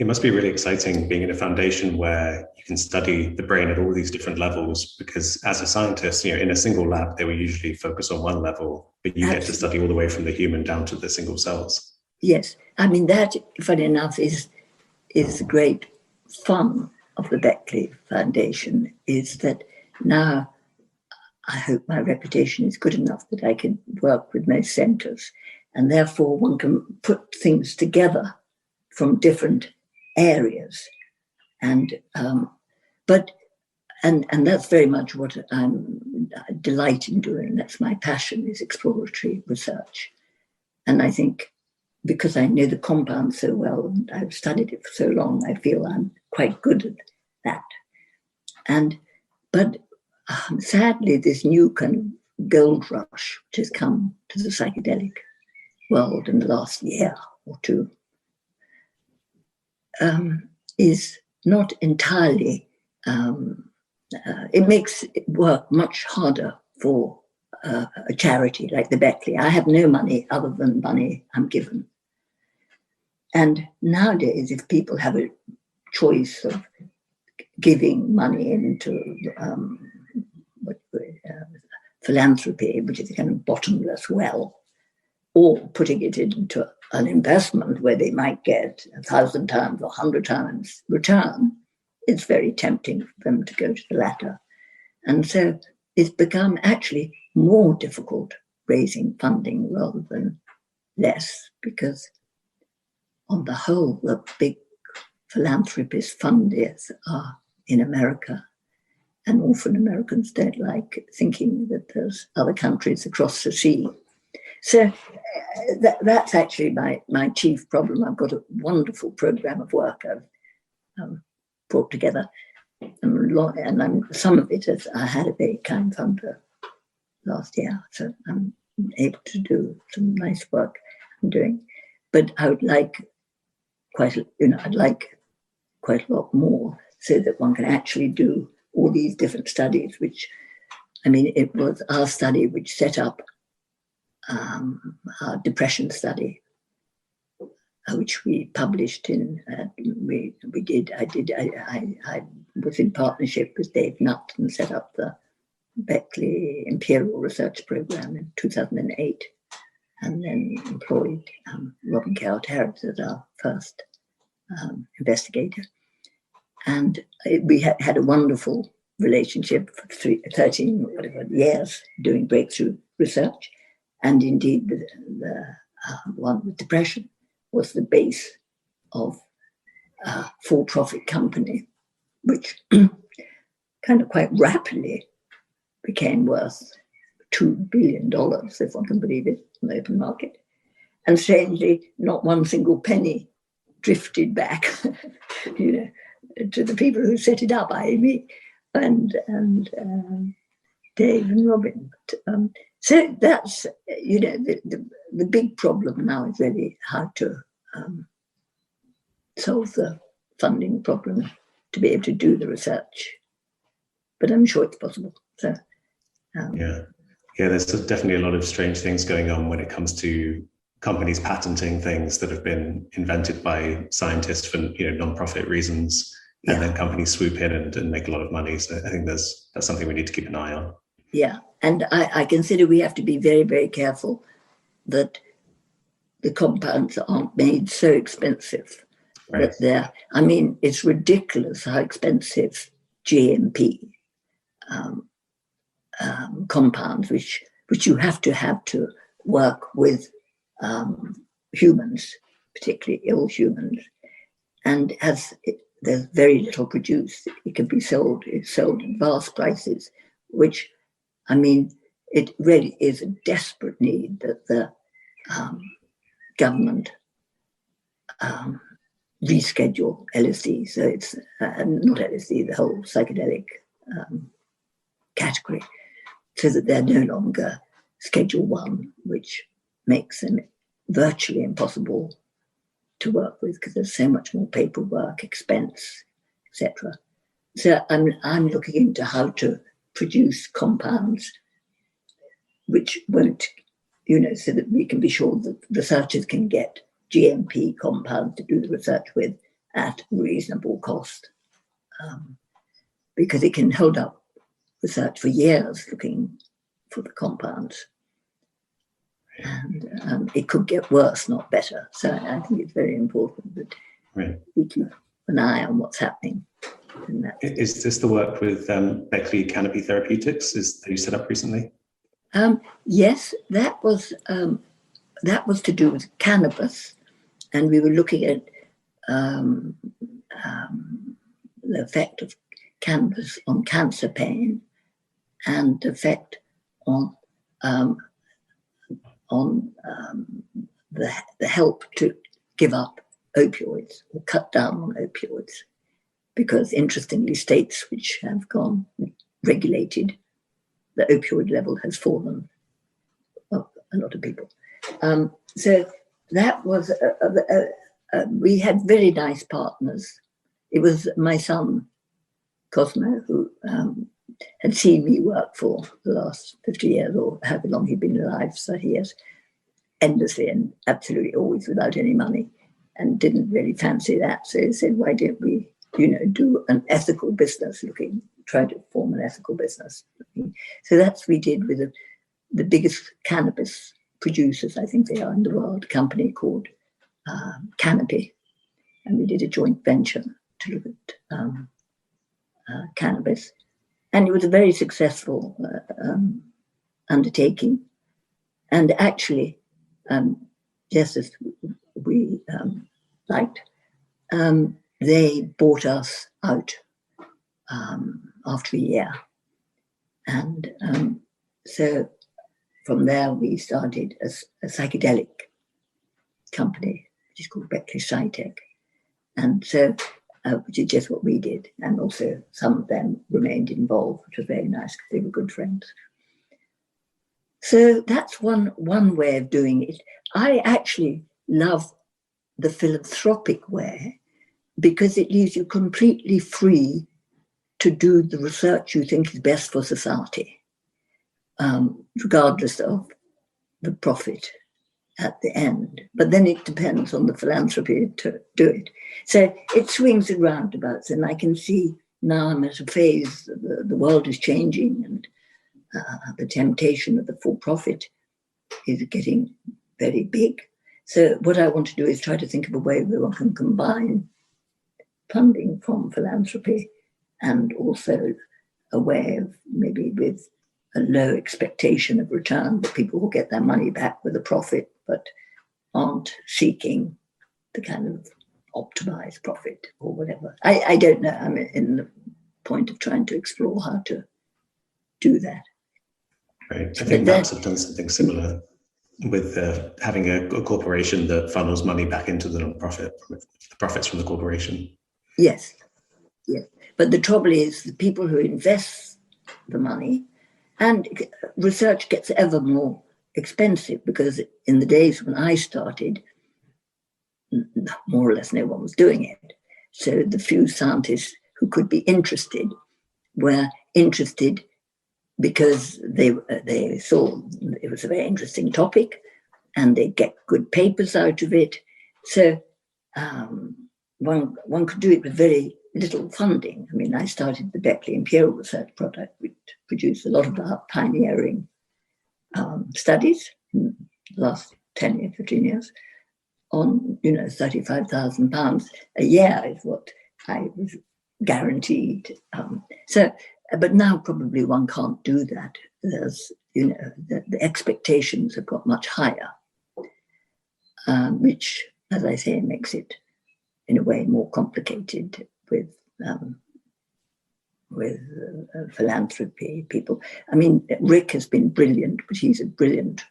It must be really exciting being in a foundation where you can study the brain at all these different levels, because as a scientist, in a single lab, they will usually focus on one level, but you get to study all the way from the human down to the single cells. Yes. I mean, that, funny enough, is the great fun of the Beckley Foundation, is that now I hope my reputation is good enough that I can work with most centres, and therefore one can put things together from different areas, and that's very much what I delight in doing. That's my passion, is exploratory research. And I think because I know the compound so well and I've studied it for so long, I feel I'm quite good at that. But sadly, this new kind of gold rush which has come to the psychedelic world in the last year or two is not entirely, it makes it work much harder for a charity like the Beckley. I have no money other than money I'm given. And nowadays, if people have a choice of giving money into philanthropy, which is a kind of bottomless well, or putting it into an investment where they might get 1,000 times or 100 times return, it's very tempting for them to go to the latter. And so it's become actually more difficult raising funding rather than less, because on the whole, the big philanthropist funders are in America, and often Americans don't like thinking that there's other countries across the sea. So that's actually my chief problem. I've got a wonderful program of work I've brought together, and some of it I had a very kind funder last year, so I'm able to do some nice work I'm doing. But I would like I'd like quite a lot more, so that one can actually do all these different studies, which, I mean, it was our study which set up our depression study, which we published in, I was in partnership with Dave Nutt and set up the Beckley Imperial Research Program in 2008, and then employed Robin Carrot-Harris as our first investigator. And we had a wonderful relationship for 13 or whatever years doing breakthrough research. And indeed, the one with depression was the base of a for-profit company, which kind of quite rapidly became worth $2 billion, if one can believe it, in the open market. And strangely, not one single penny drifted back, to the people who set it up, i.e. me, and Dave and Robin. So that's, the big problem now is really how to solve the funding problem to be able to do the research. But I'm sure it's possible. So, yeah, there's definitely a lot of strange things going on when it comes to companies patenting things that have been invented by scientists for non-profit reasons, and then companies swoop in and make a lot of money. So I think that's something we need to keep an eye on. Yeah, and I consider we have to be very, very careful that the compounds aren't made so expensive that they're, I mean, it's ridiculous how expensive GMP compounds, which you have to work with humans, particularly ill humans, and there's very little produced. It can be sold. It's sold at vast prices, which, I mean, it really is a desperate need that the government reschedule LSD. So it's not LSD, the whole psychedelic category, so that they're no longer Schedule 1, which makes them virtually impossible to work with because there's so much more paperwork, expense, etc. So I'm looking into how to produce compounds which won't, so that we can be sure that researchers can get GMP compounds to do the research with at reasonable cost, because it can hold up research for years looking for the compounds. And it could get worse, not better. So I think it's very important that we keep an eye on what's happening. Is this the work with Beckley Canopy Therapeutics? That you set up recently? Yes, that was to do with cannabis, and we were looking at the effect of cannabis on cancer pain and the effect on the help to give up opioids or cut down on opioids, because interestingly, states which have gone regulated, the opioid level has fallen. Well, a lot of people. So that was we had very nice partners. It was my son Cosmo who had seen me work for the last 50 years, or however long he'd been alive, 30 years, endlessly and absolutely always without any money, and didn't really fancy that. So he said, why don't we, do an ethical business try to form an ethical business. So that's what we did with the biggest cannabis producers, I think they are in the world, a company called Canopy. And we did a joint venture to look at cannabis. And it was a very successful undertaking. And actually, just as we liked, they bought us out after a year. And so from there, we started a psychedelic company, which is called Beckley Psytech. And so, which is just what we did. And also some of them remained involved, which was very nice because they were good friends. So that's one way of doing it. I actually love the philanthropic way because it leaves you completely free to do the research you think is best for society, regardless of the profit at the end. But then it depends on the philanthropy to do it. So it swings and roundabouts, and I can see now I'm at a phase, the world is changing, and the temptation of the for-profit is getting very big. So what I want to do is try to think of a way where one can combine funding from philanthropy and also a way of maybe with a low expectation of return, that people will get their money back with a profit, but aren't seeking the kind of optimized profit or whatever. I don't know. I'm in the point of trying to explore how to do that. Right. I think MAPS have done something similar with having a corporation that funnels money back into the non-profit, the profits from the corporation. Yes. Yes. But the trouble is the people who invest the money, and research gets ever more expensive, because in the days when I started, more or less no one was doing it. So the few scientists who could be interested were interested because they saw it was a very interesting topic and they get good papers out of it. So one could do it with very little funding. I mean, I started the Beckley Imperial Research Project, which produced a lot of our pioneering studies in the last 10 years, 15 years, on, £35,000 a year is what I was guaranteed. But now probably one can't do that. There's, the expectations have got much higher, which, as I say, makes it in a way more complicated with philanthropy people. I mean, Rick has been brilliant, but he's a brilliant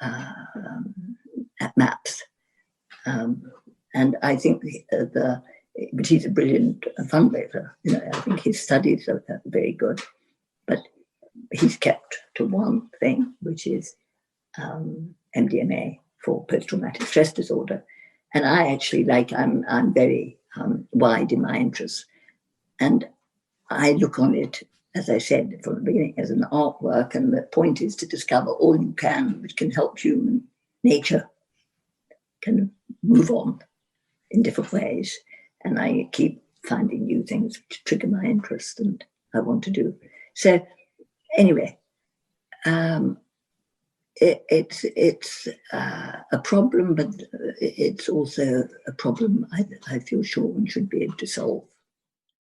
at MAPS. And I think but he's a brilliant fundraiser. I think his studies are very good, but he's kept to one thing, which is MDMA for post-traumatic stress disorder. And I actually I'm very wide in my interests. And I look on it, as I said from the beginning, as an artwork. And the point is to discover all you can, which can help human nature kind of move on in different ways. and I keep finding new things which trigger my interest and I want to do. So anyway, it's a problem, but it's also a problem I feel sure one should be able to solve.